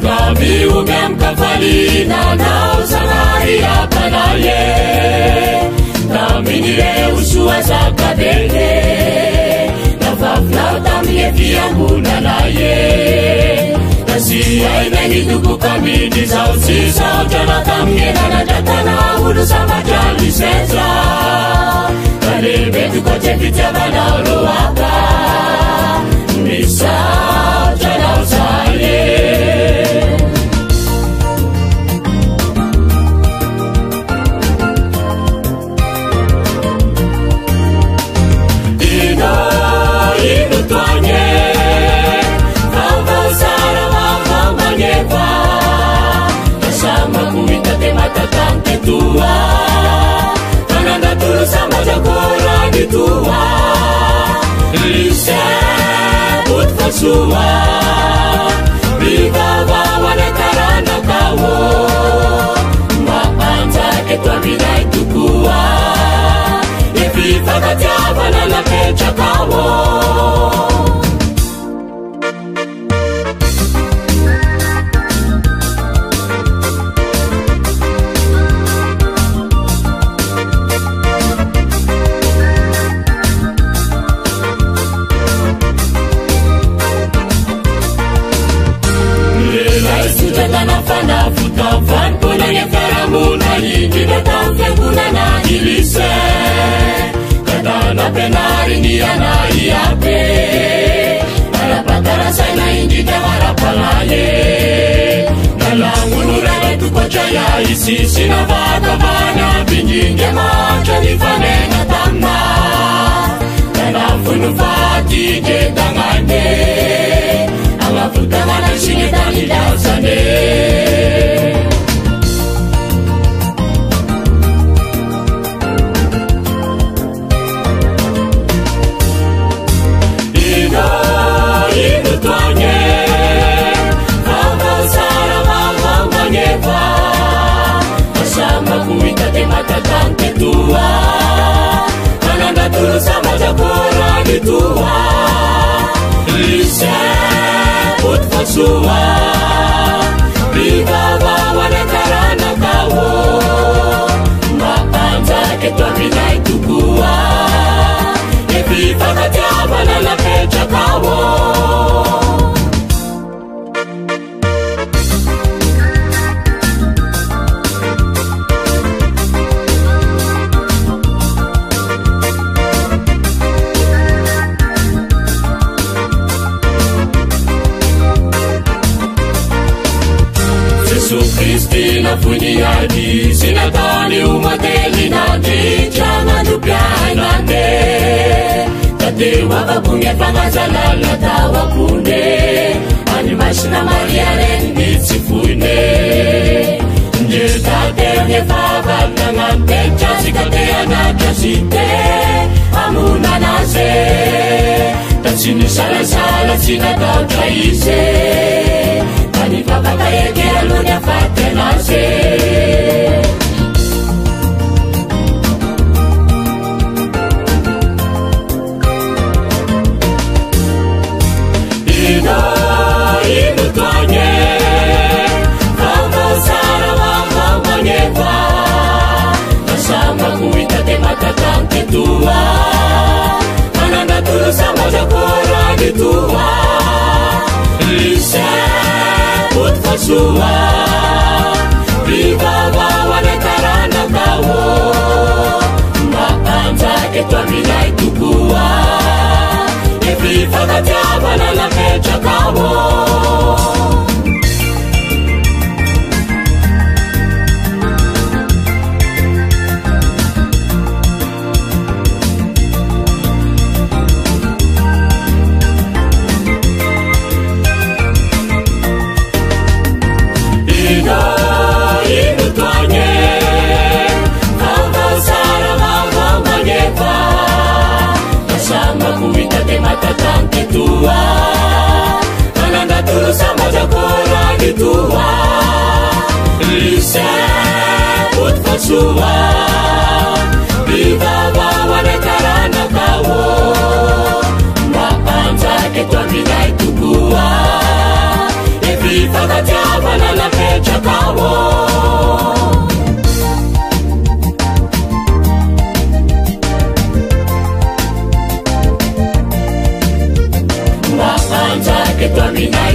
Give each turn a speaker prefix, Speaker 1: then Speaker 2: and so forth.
Speaker 1: Kami ugam kafali na nausangaya panaye Kami nire usua sa kabele Nafaflau tamye fiyangu nalaye Nasiya inahidugu kami di sausi Saujana tamye nanajatana Ulu sama jali sesa Kalebe tukoche kitabana uruwaka Nisa jana usaye Tua Kananda tulu sama jagora di tua Lise put fasua Viva wane karana kawo Maanza ketwa vida itukua Ififa katiaba na la pecha kawo Penari ni ana iape Alapatara sana ingi tawara palaye Nalangu nurega tukocaya isi sinavaka vana Binyinge macha nifane na tamna Nalafunu fati jetangane Alafutama na shingetani dasane Tua Kananda tulu sama jagora di tua Lise put fasua Viva wane karana kawo Maanza ketwa mina itukua Viva katiaba na la pecha kawo Kristina funiadi sinatani umateli nadi changa dupiai nande tatewa kabunge pangazala latawa kunde animashina maria rendi tsifune njetate ngefava nangante chasikate anachasite amuna nase tatsini sala sala sinatau chaise Ani papa kaya kira lunya fate nase Ino inu tuanye Kama sara wama manyewa Nasama kuita te matatang ketua Mananda tulu sama jagora di tua Lise put fasua Viva wane karana kawo Maanza ketwa mina itukua Viva katiaba na la pecha kawo Tua Kananda tulu sama jagora di tua Lise put fasua Viva wane karana kawo Maanza ketwa mina itukua Viva katiaba kawo maanza ketwa mina